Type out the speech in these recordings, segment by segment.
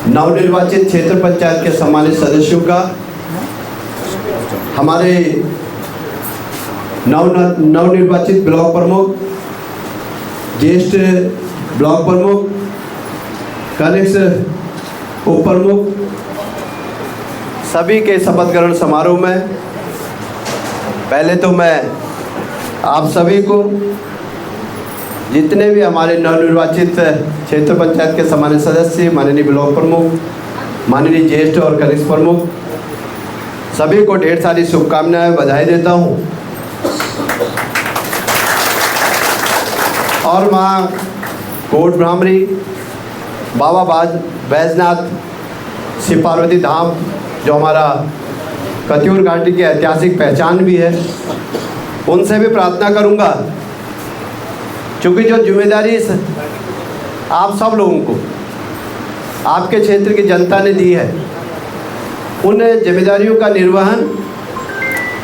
नवनिर्वाचित क्षेत्र पंचायत के सम्मानित सदस्यों का, हमारे नवनिर्वाचित ब्लॉक प्रमुख, ज्येष्ठ ब्लॉक प्रमुख, कनिष्ठ उप प्रमुख, सभी के शपथ ग्रहण समारोह में पहले तो मैं आप सभी को, जितने भी हमारे नवनिर्वाचित क्षेत्र पंचायत के सम्मानित सदस्य, माननीय ब्लॉक प्रमुख, माननीय ज्येष्ठ और कनिष्ठ प्रमुख, सभी को ढेर सारी शुभकामनाएं, बधाई देता हूं। और माँ कोट ब्राह्मणी, बाबा बैजनाथ, शिव पार्वती धाम, जो हमारा कत्यूर घाटी की ऐतिहासिक पहचान भी है, उनसे भी प्रार्थना करूंगा, क्योंकि जो जिम्मेदारी आप सब लोगों को आपके क्षेत्र की जनता ने दी है, उन जिम्मेदारियों का निर्वहन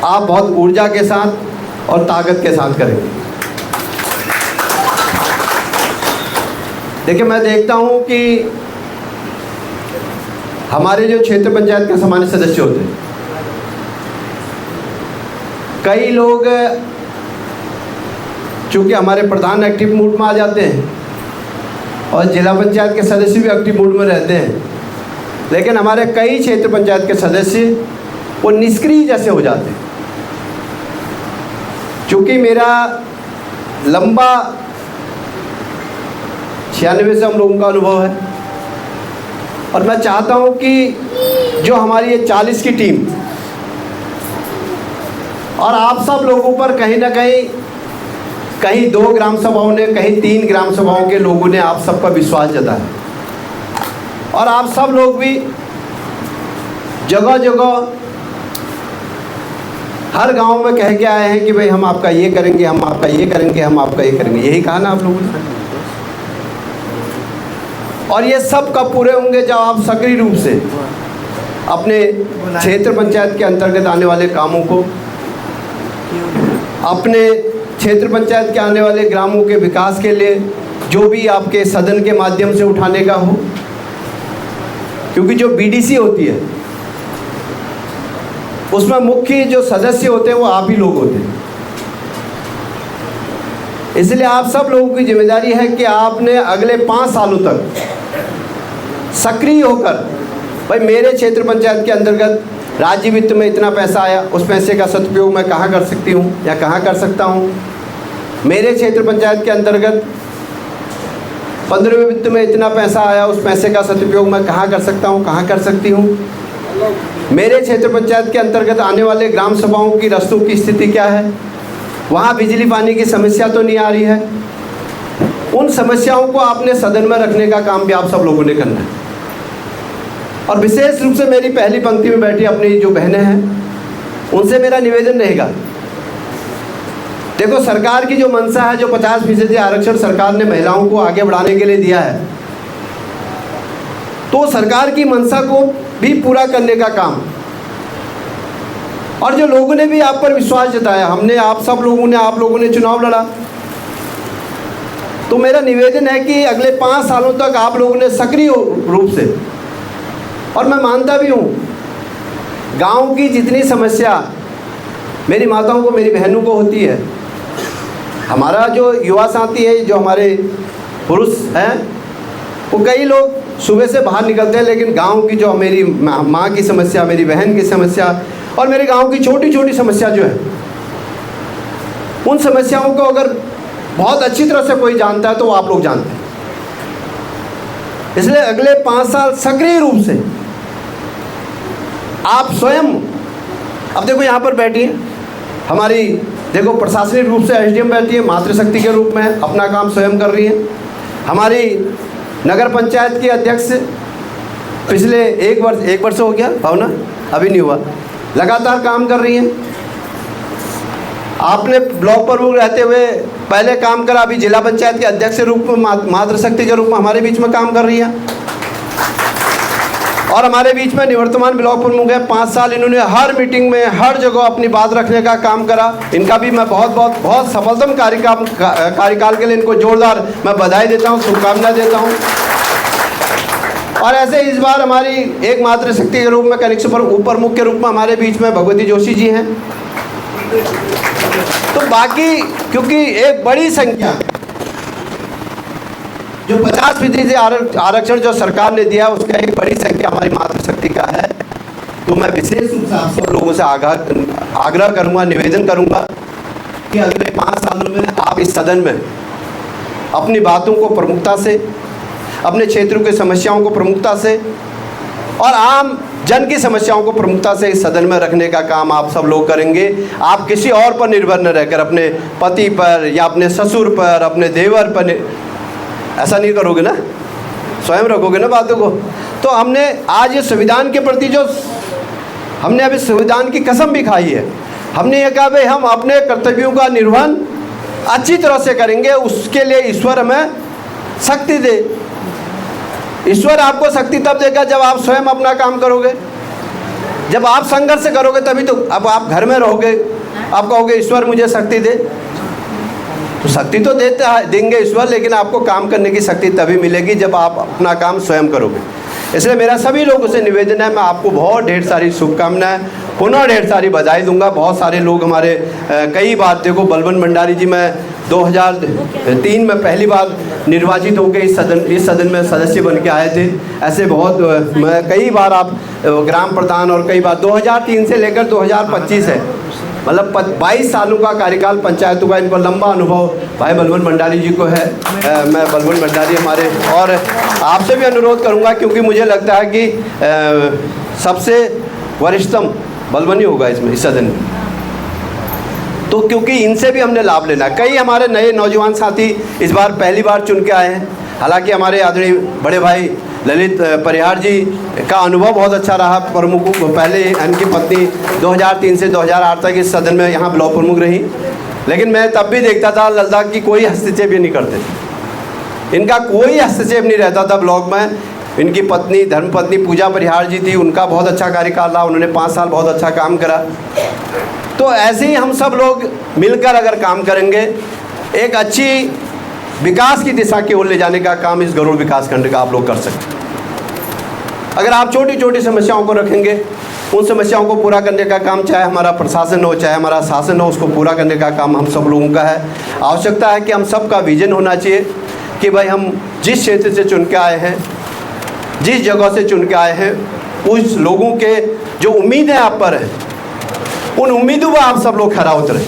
आप बहुत ऊर्जा के साथ और ताकत के साथ करेंगे। देखिए, मैं देखता हूं कि हमारे जो क्षेत्र पंचायत के सम्मानित सदस्य होते हैं, कई लोग चूँकि हमारे प्रधान एक्टिव मूड में आ जाते हैं और जिला पंचायत के सदस्य भी एक्टिव मूड में रहते हैं, लेकिन हमारे कई क्षेत्र पंचायत के सदस्य वो निष्क्रिय जैसे हो जाते हैं। चूँकि मेरा लंबा 96 से हम लोगों का अनुभव है, और मैं चाहता हूँ कि जो हमारी ये 40 की टीम और आप सब लोगों पर कहीं ना कहीं 2 ग्राम सभाओं ने, कहीं 3 ग्राम सभाओं के लोगों ने आप सब पर विश्वास जताया, और आप सब लोग भी जगह जगह हर गांव में कह के आए हैं कि भाई हम आपका ये करेंगे, हम आपका ये करेंगे, हम आपका ये करेंगे। यही कहा ना आप लोगों ने? और ये सब कब पूरे होंगे? जब आप सक्रिय रूप से अपने क्षेत्र पंचायत के अंतर्गत आने वाले कामों को, अपने क्षेत्र पंचायत के आने वाले ग्रामों के विकास के लिए जो भी आपके सदन के माध्यम से उठाने का हो, क्योंकि जो बीडीसी होती है उसमें मुख्य जो सदस्य होते हैं वो आप ही लोग होते हैं। इसलिए आप सब लोगों की जिम्मेदारी है कि आपने अगले 5 सालों तक सक्रिय होकर, भाई मेरे क्षेत्र पंचायत के अंतर्गत राज्य वित्त में इतना पैसा आया, उस पैसे का सदुपयोग मैं कहाँ कर सकती हूँ या कहाँ कर सकता हूँ। मेरे क्षेत्र पंचायत के अंतर्गत 15वें वित्त में इतना पैसा आया, उस पैसे का सदुपयोग मैं कहाँ कर सकता हूँ, कहाँ कर सकती हूँ। मेरे क्षेत्र पंचायत के अंतर्गत आने वाले ग्राम सभाओं की रस्तों की स्थिति क्या है, वहाँ बिजली पानी की समस्या तो नहीं आ रही है। उन समस्याओं को आपने सदन में रखने का काम भी आप सब लोगों ने करना है। और विशेष रूप से मेरी पहली पंक्ति में बैठी अपनी जो बहनें हैं, उनसे मेरा निवेदन रहेगा, देखो सरकार की जो मंशा है, जो 50% आरक्षण सरकार ने महिलाओं को आगे बढ़ाने के लिए दिया है, तो सरकार की मंशा को भी पूरा करने का काम, और जो लोगों ने भी आप पर विश्वास जताया, हमने आप सब लोगों ने, आप लोगों ने चुनाव लड़ा, तो मेरा निवेदन है कि अगले 5 सालों तक आप लोगों ने सक्रिय रूप से, और मैं मानता भी हूँ गांव की जितनी समस्या मेरी माताओं को, मेरी बहनों को होती है, हमारा जो युवा साथी है, जो हमारे पुरुष हैं, वो कई लोग सुबह से बाहर निकलते हैं, लेकिन गांव की जो मेरी माँ की समस्या, मेरी बहन की समस्या और मेरे गांव की छोटी छोटी समस्या जो है, उन समस्याओं को अगर बहुत अच्छी तरह से कोई जानता है तो वो आप लोग जानते हैं। इसलिए अगले 5 साल सक्रिय रूप से आप स्वयं, अब देखो यहाँ पर बैठी हैं हमारी, देखो प्रशासनिक रूप से एसडीएम बैठी है, मातृशक्ति के रूप में अपना काम स्वयं कर रही है। हमारी नगर पंचायत की अध्यक्ष पिछले 1 वर्ष हो गया, भावना अभी नहीं हुआ, लगातार काम कर रही हैं। आपने ब्लॉक प्रमुख रहते हुए पहले काम करा, अभी जिला पंचायत के अध्यक्ष के रूप में, मातृशक्ति के रूप में हमारे बीच में काम कर रही है। और हमारे बीच में निवर्तमान ब्लॉक प्रमुख है, 5 साल इन्होंने हर मीटिंग में, हर जगह अपनी बात रखने का काम करा। इनका भी मैं बहुत सफलतम कार्यकाल के लिए इनको जोरदार मैं बधाई देता हूँ, शुभकामनाएं देता हूँ। और ऐसे इस बार हमारी एकमात्र शक्ति के रूप में कनिष्ठ उप प्रमुख के रूप में हमारे बीच में भगवती जोशी जी हैं। तो बाकी क्योंकि एक बड़ी संख्या जो 50% से आरक्षण जो सरकार ने दिया उसका एक बड़ी संख्या हमारी मातृशक्ति का है। तो मैं विशेष रूप से आप सब लोगों से आग्रह करूंगा, निवेदन करूंगा कि अगले 5 सालों में आप इस सदन में अपनी बातों को प्रमुखता से, अपने क्षेत्रों की समस्याओं को प्रमुखता से और आम जन की समस्याओं को प्रमुखता से इस सदन में रखने का काम आप सब लोग करेंगे। आप किसी और पर निर्भर न रहकर अपने पति पर या अपने ससुर पर, अपने देवर पर ऐसा नहीं करोगे ना, स्वयं रखोगे ना बातों को। तो हमने आज ये संविधान के प्रति जो हमने अभी संविधान की कसम भी खाई है, हमने ये कहा भाई हम अपने कर्तव्यों का निर्वहन अच्छी तरह से करेंगे, उसके लिए ईश्वर हमें शक्ति दे। ईश्वर आपको शक्ति तब देगा जब आप स्वयं अपना काम करोगे, जब आप संघर्ष करोगे तभी तो। अब आप घर में रहोगे, आप कहोगे ईश्वर मुझे शक्ति दे, तो शक्ति तो देंगे ईश्वर, लेकिन आपको काम करने की शक्ति तभी मिलेगी जब आप अपना काम स्वयं करोगे। इसलिए मेरा सभी लोगों से निवेदन है, मैं आपको बहुत ढेर सारी शुभकामनाएं, पुनः ढेर सारी बधाई दूंगा। बहुत सारे लोग हमारे कई बार, देखो बलवंत भंडारी जी मैं 2003 में पहली बार निर्वाचित होकर इस सदन में सदस्य बन के आए थे। ऐसे बहुत मैं कई बार आप ग्राम प्रधान और कई बार 2003 से लेकर 2025 है, मतलब 22 सालों का कार्यकाल पंचायतों का, इनको लंबा अनुभव भाई बलवंत भंडारी जी को है। मैं बलवंत भंडारी हमारे, और आपसे भी अनुरोध करूंगा क्योंकि मुझे लगता है कि सबसे वरिष्ठतम बलवंत ही होगा इसमें, इस सदन में, तो क्योंकि इनसे भी हमने लाभ लेना। कई हमारे नए नौजवान साथी इस बार पहली बार चुन के आए हैं। हालांकि हमारे आदरणीय बड़े भाई ललित परिहार जी का अनुभव बहुत अच्छा रहा। प्रमुखों को पहले इनकी पत्नी 2003 से 2008 तक इस सदन में यहाँ ब्लॉक प्रमुख रही, लेकिन मैं तब भी देखता था लद्दाख की कोई हस्तक्षेप ये नहीं करते, इनका कोई हस्तक्षेप नहीं रहता था ब्लॉक में। इनकी पत्नी धर्मपत्नी पूजा परिहार जी थी, उनका बहुत अच्छा कार्यकाल रहा, उन्होंने 5 साल बहुत अच्छा काम करा। तो ऐसे ही हम सब लोग मिलकर अगर काम करेंगे, एक अच्छी विकास की दिशा की ओर ले जाने का काम इस गरुड़ विकास खंड का आप लोग कर सकते हैं। अगर आप छोटी छोटी समस्याओं को रखेंगे, उन समस्याओं को पूरा करने का काम चाहे हमारा प्रशासन हो चाहे हमारा शासन हो, उसको पूरा करने का काम हम सब लोगों का है। आवश्यकता है कि हम सबका विजन होना चाहिए कि भाई हम जिस क्षेत्र से चुन के आए हैं, जिस जगह से चुन के आए हैं, उस लोगों के जो उम्मीदें आप पर है, उन उम्मीदों पर आप सब लोग खरा उतरे।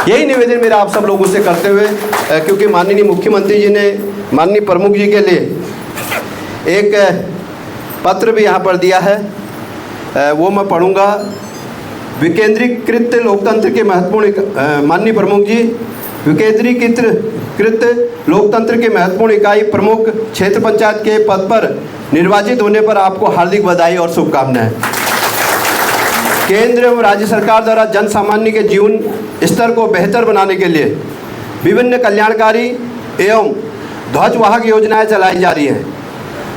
यही निवेदन मेरा आप सब लोगों से करते हुए, क्योंकि माननीय मुख्यमंत्री जी ने माननीय प्रमुख जी के लिए एक पत्र भी यहाँ पर दिया है, वो मैं पढ़ूंगा। विकेंद्रीकृत लोकतंत्र के महत्वपूर्ण, माननीय प्रमुख जी, विकेंद्रीकृत लोकतंत्र के महत्वपूर्ण इकाई प्रमुख क्षेत्र पंचायत के पद पर निर्वाचित होने पर आपको हार्दिक बधाई और शुभकामनाएं। केंद्र एवं राज्य सरकार द्वारा जन सामान्य के जीवन स्तर को बेहतर बनाने के लिए विभिन्न कल्याणकारी एवं ध्वजवाहक योजनाएं चलाई जा रही हैं,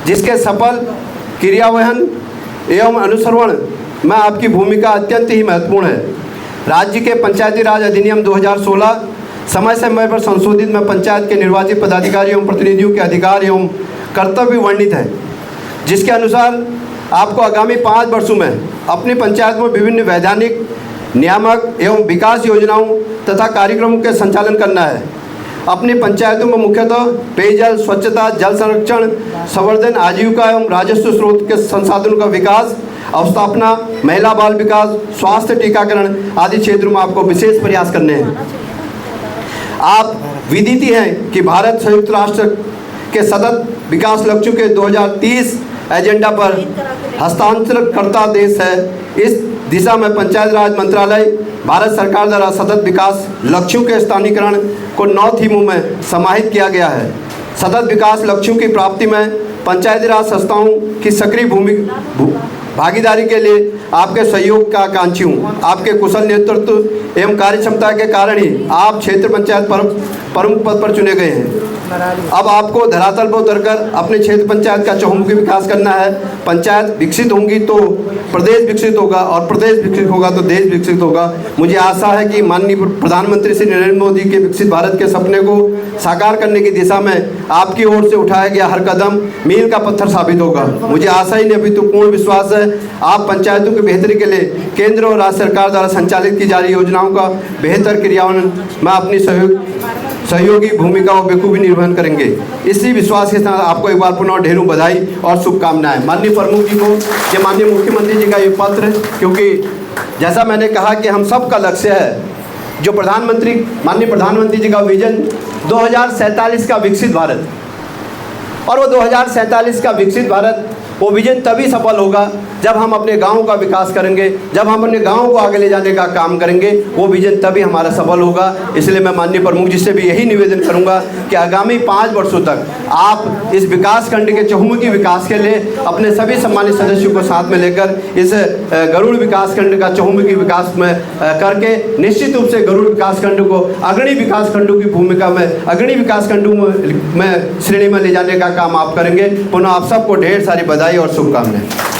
जिसके सफल क्रियान्वयन एवं अनुसरण में आपकी भूमिका अत्यंत ही महत्वपूर्ण है। राज्य के पंचायती राज अधिनियम 2016 समय समय पर संशोधित में पंचायत के निर्वाचित पदाधिकारी एवं प्रतिनिधियों के अधिकार एवं कर्तव्य वर्णित है, जिसके अनुसार आपको आगामी 5 वर्षों में अपनी पंचायत में विभिन्न वैधानिक, नियामक एवं विकास योजनाओं तथा कार्यक्रमों के संचालन करना है। अपनी पंचायतों में मुख्यतः पेयजल, स्वच्छता, जल संरक्षण, संवर्धन, आजीविका एवं राजस्व स्रोत के संसाधनों का विकास, अवस्थापना, महिला बाल विकास, स्वास्थ्य, टीकाकरण आदि क्षेत्रों में आपको विशेष प्रयास करने हैं। आप विदित हैं कि भारत संयुक्त राष्ट्र के सतत विकास लक्ष्यों के 2030 एजेंडा पर हस्तांतरकर्ता देश है। इस दिशा में पंचायत राज मंत्रालय भारत सरकार द्वारा सतत विकास लक्ष्यों के स्थानीकरण को 9 थीमों में समाहित किया गया है। सतत विकास लक्ष्यों की प्राप्ति में पंचायती राज संस्थाओं की सक्रिय भागीदारी के लिए आपके सहयोग का आकांक्षी हूँ। आपके कुशल नेतृत्व एवं कार्यक्षमता के कारण ही आप क्षेत्र पंचायत प्रमुख पद पर चुने गए हैं। अब आपको धरातल पर उतरकर अपने क्षेत्र पंचायत का चहुमुखी विकास करना है। पंचायत विकसित होंगी तो प्रदेश विकसित होगा, और प्रदेश विकसित होगा तो देश विकसित होगा। मुझे आशा है कि माननीय प्रधानमंत्री श्री नरेंद्र मोदी के विकसित भारत के सपने को साकार करने की दिशा में आपकी ओर से उठाया गया हर कदम मील का पत्थर साबित होगा। मुझे आशा ही नहीं अभी तो पूर्ण विश्वास है आप पंचायतों की बेहतरी के लिए केंद्र और राज्य सरकार द्वारा संचालित की जा रही योजनाओं का बेहतर क्रियान्वयन में अपनी सहयोगी भूमिका और बखूबी निर्वहन करेंगे। इसी विश्वास के साथ आपको एक बार पुनः ढेरों बधाई और शुभकामनाएं। माननीय प्रमुख जी को, ये माननीय मुख्यमंत्री जी का ये पत्र, क्योंकि जैसा मैंने कहा कि हम सबका लक्ष्य है जो माननीय प्रधानमंत्री जी का विजन 2047 का विकसित भारत, और वो 2047 का विकसित भारत वो विजन तभी सफल होगा जब हम अपने गाँव का विकास करेंगे, जब हम अपने गाँव को आगे ले जाने का काम करेंगे, वो विजन तभी हमारा सफल होगा। इसलिए मैं माननीय प्रमुख जी से भी यही निवेदन करूंगा कि आगामी 5 वर्षों तक आप इस विकास खंड के चहुमुखी विकास के लिए अपने सभी सम्मानित सदस्यों को साथ में लेकर इस गरुड़ विकास खंड का चहुमुखी विकास में करके निश्चित रूप से गरुड़ विकास खंड को अग्रणी विकास खंडों की भूमिका में, अग्रणी विकास खंडों में श्रेणी में ले जाने का काम आप करेंगे। पुनः आप सबको ढेर सारी बधाई और शुभकामनाएं।